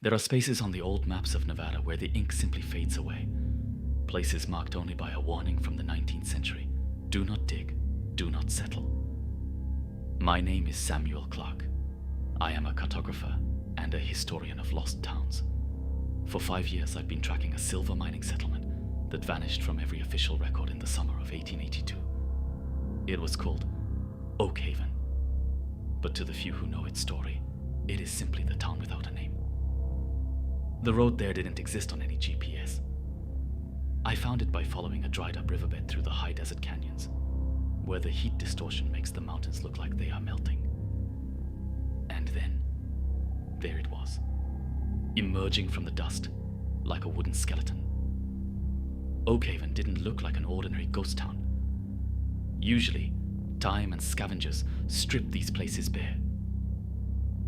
There are spaces on the old maps of Nevada where the ink simply fades away. Places marked only by a warning from the 19th century. Do not dig, do not settle. My name is Samuel Clark. I am a cartographer and a historian of lost towns. For 5 years I've been tracking a silver mining settlement that vanished from every official record in the summer of 1882. It was called Oakhaven. But to the few who know its story, it is simply the town without a name. The road there didn't exist on any GPS. I found it by following a dried-up riverbed through the high desert canyons, where the heat distortion makes the mountains look like they are melting. And then, there it was, emerging from the dust like a wooden skeleton. Oakhaven didn't look like an ordinary ghost town. Usually, time and scavengers strip these places bare.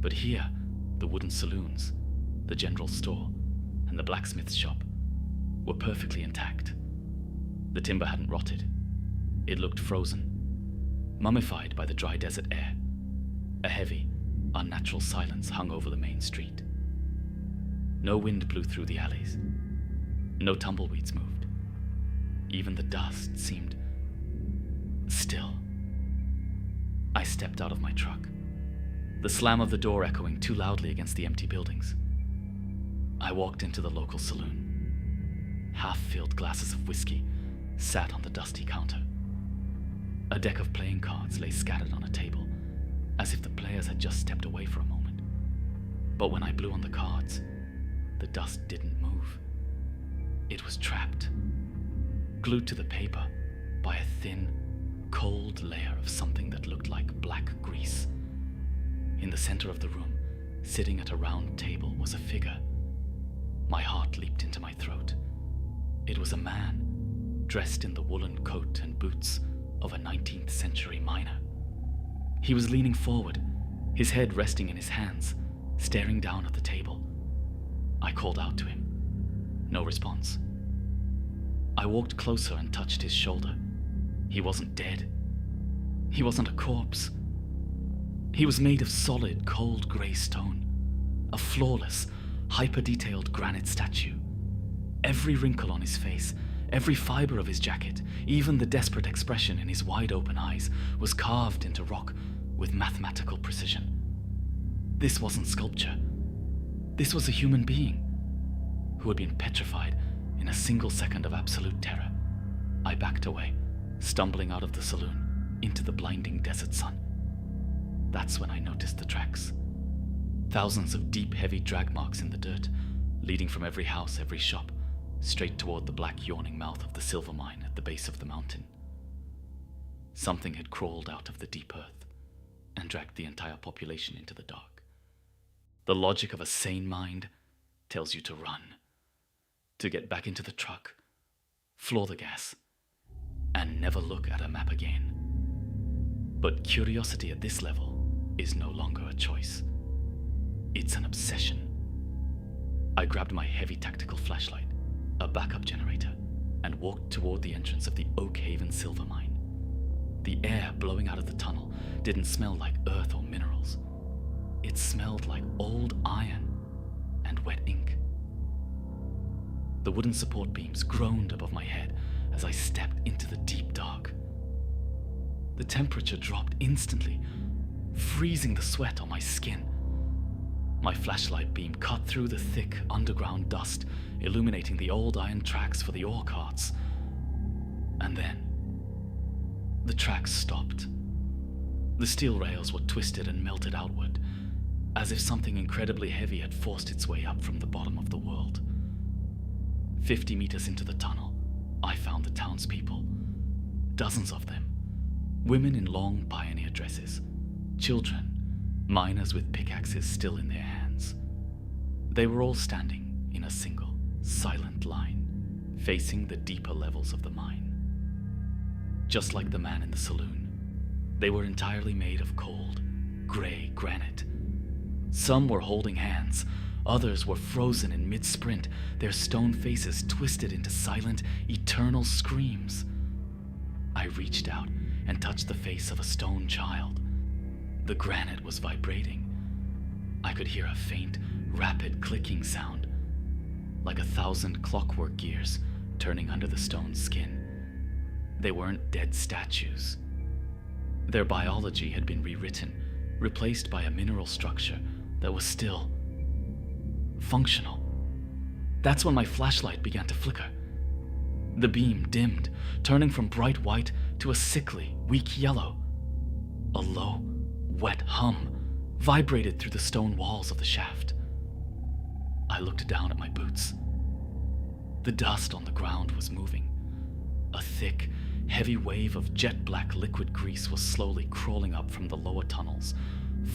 But here, the wooden saloons, the general store, and the blacksmith's shop were perfectly intact. The timber hadn't rotted. It looked frozen, mummified by the dry desert air. A heavy, unnatural silence hung over the main street. No wind blew through the alleys. No tumbleweeds moved. Even the dust seemed still. I stepped out of my truck, the slam of the door echoing too loudly against the empty buildings. I walked into the local saloon. Half-filled glasses of whiskey sat on the dusty counter. A deck of playing cards lay scattered on a table, as if the players had just stepped away for a moment. But when I blew on the cards, the dust didn't move. It was trapped, glued to the paper by a thin, cold layer of something that looked like black grease. In the center of the room, sitting at a round table, was a figure. My heart leaped into my throat. It was a man, dressed in the woolen coat and boots of a 19th century miner. He was leaning forward, his head resting in his hands, staring down at the table. I called out to him. No response. I walked closer and touched his shoulder. He wasn't dead. He wasn't a corpse. He was made of solid, cold grey stone. A flawless, hyper-detailed granite statue. Every wrinkle on his face, every fibre of his jacket, even the desperate expression in his wide-open eyes, was carved into rock with mathematical precision. This wasn't sculpture. This was a human being who had been petrified in a single second of absolute terror. I backed away, stumbling out of the saloon into the blinding desert sun. That's when I noticed the tracks. Thousands of deep, heavy drag marks in the dirt, leading from every house, every shop, straight toward the black, yawning mouth of the silver mine at the base of the mountain. Something had crawled out of the deep earth and dragged the entire population into the dark. The logic of a sane mind tells you to run, to get back into the truck, floor the gas, and never look at a map again. But curiosity at this level is no longer a choice. It's an obsession. I grabbed my heavy tactical flashlight, a backup generator, and walked toward the entrance of the Oakhaven silver mine. The air blowing out of the tunnel didn't smell like earth or minerals. It smelled like old iron and wet ink. The wooden support beams groaned above my head as I stepped into the deep dark. The temperature dropped instantly, freezing the sweat on my skin. My flashlight beam cut through the thick underground dust, illuminating the old iron tracks for the ore carts. And then, the tracks stopped. The steel rails were twisted and melted outward, as if something incredibly heavy had forced its way up from the bottom of the world. 50 meters into the tunnel, I found the townspeople. Dozens of them. Women in long pioneer dresses. Children, miners with pickaxes still in their hands. They were all standing in a single, silent line, facing the deeper levels of the mine. Just like the man in the saloon, they were entirely made of cold, grey granite. Some were holding hands, others were frozen in mid-sprint, their stone faces twisted into silent, eternal screams. I reached out and touched the face of a stone child. The granite was vibrating. I could hear a faint, rapid clicking sound, like 1,000 clockwork gears turning under the stone's skin. They weren't dead statues. Their biology had been rewritten, replaced by a mineral structure that was still functional. That's when my flashlight began to flicker. The beam dimmed, turning from bright white to a sickly, weak yellow. A low, wet hum vibrated through the stone walls of the shaft. I looked down at my boots. The dust on the ground was moving. A thick, heavy wave of jet-black liquid grease was slowly crawling up from the lower tunnels,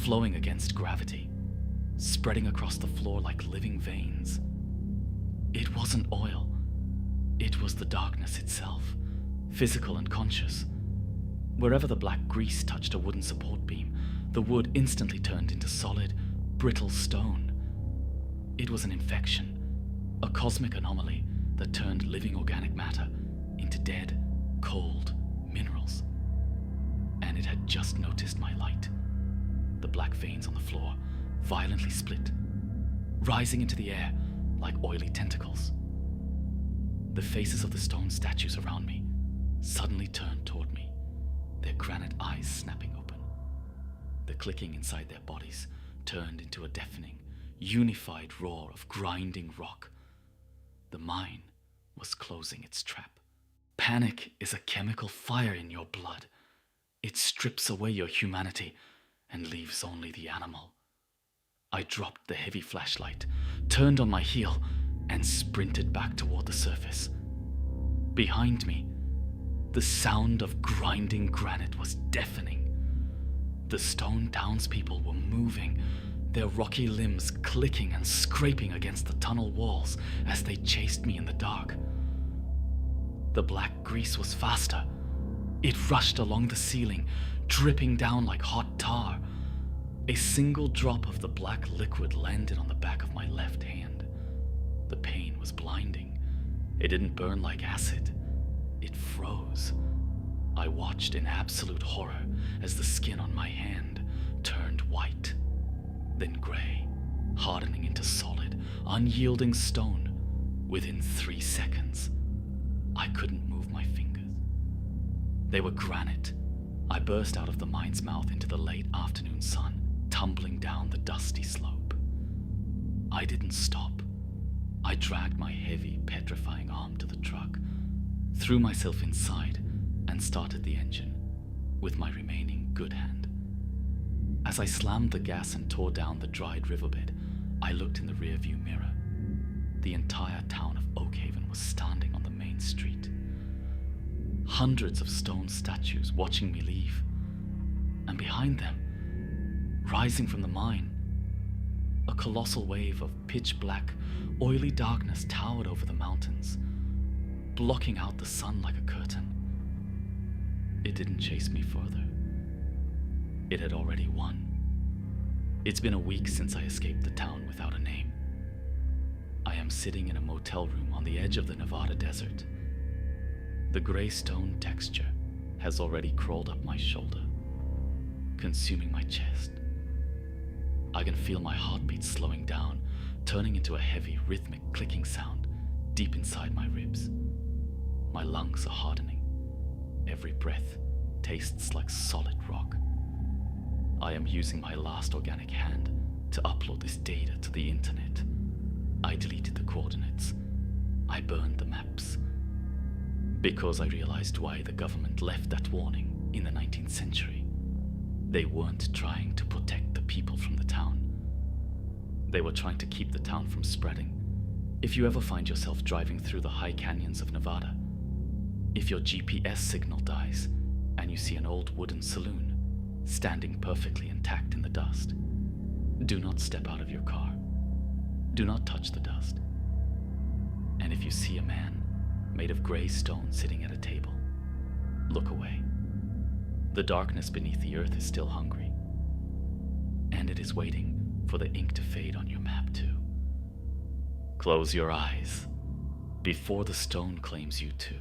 flowing against gravity, spreading across the floor like living veins. It wasn't oil. It was the darkness itself, physical and conscious. Wherever the black grease touched a wooden support beam, the wood instantly turned into solid, brittle stone. It was an infection, a cosmic anomaly that turned living organic matter into dead, cold minerals. And it had just noticed my light. The black veins on the floor violently split, rising into the air like oily tentacles. The faces of the stone statues around me suddenly turned toward me, their granite eyes snapping open. The clicking inside their bodies turned into a deafening, unified roar of grinding rock. The mine was closing its trap. Panic is a chemical fire in your blood. It strips away your humanity and leaves only the animal. I dropped the heavy flashlight, turned on my heel, and sprinted back toward the surface. Behind me, the sound of grinding granite was deafening. The stone townspeople were moving, their rocky limbs clicking and scraping against the tunnel walls as they chased me in the dark. The black grease was faster. It rushed along the ceiling, dripping down like hot tar. A single drop of the black liquid landed on the back of my left hand. The pain was blinding. It didn't burn like acid. It froze. I watched in absolute horror as the skin on my hand turned white, then gray, hardening into solid, unyielding stone within 3 seconds. I couldn't move my fingers. They were granite. I burst out of the mine's mouth into the late afternoon sun, tumbling down the dusty slope. I didn't stop. I dragged my heavy, petrifying arm to the truck, threw myself inside, and started the engine with my remaining good hand. As I slammed the gas and tore down the dried riverbed, I looked in the rearview mirror. The entire town of Oakhaven was standing on the main street. Hundreds of stone statues watching me leave. And behind them, rising from the mine, a colossal wave of pitch-black, oily darkness towered over the mountains, blocking out the sun like a curtain. It didn't chase me further. It had already won. It's been a week since I escaped the town without a name. I am sitting in a motel room on the edge of the Nevada desert. The gray stone texture has already crawled up my shoulder, consuming my chest. I can feel my heartbeat slowing down, turning into a heavy, rhythmic clicking sound deep inside my ribs. My lungs are hardening. Every breath tastes like solid rock. I am using my last organic hand to upload this data to the internet. I deleted the coordinates. I burned the maps. Because I realized why the government left that warning in the 19th century. They weren't trying to protect the people from the town. They were trying to keep the town from spreading. If you ever find yourself driving through the high canyons of Nevada, if your GPS signal dies and you see an old wooden saloon standing perfectly intact in the dust, do not step out of your car. Do not touch the dust. And if you see a man made of gray stone sitting at a table, look away. The darkness beneath the earth is still hungry, and it is waiting for the ink to fade on your map too. Close your eyes before the stone claims you too.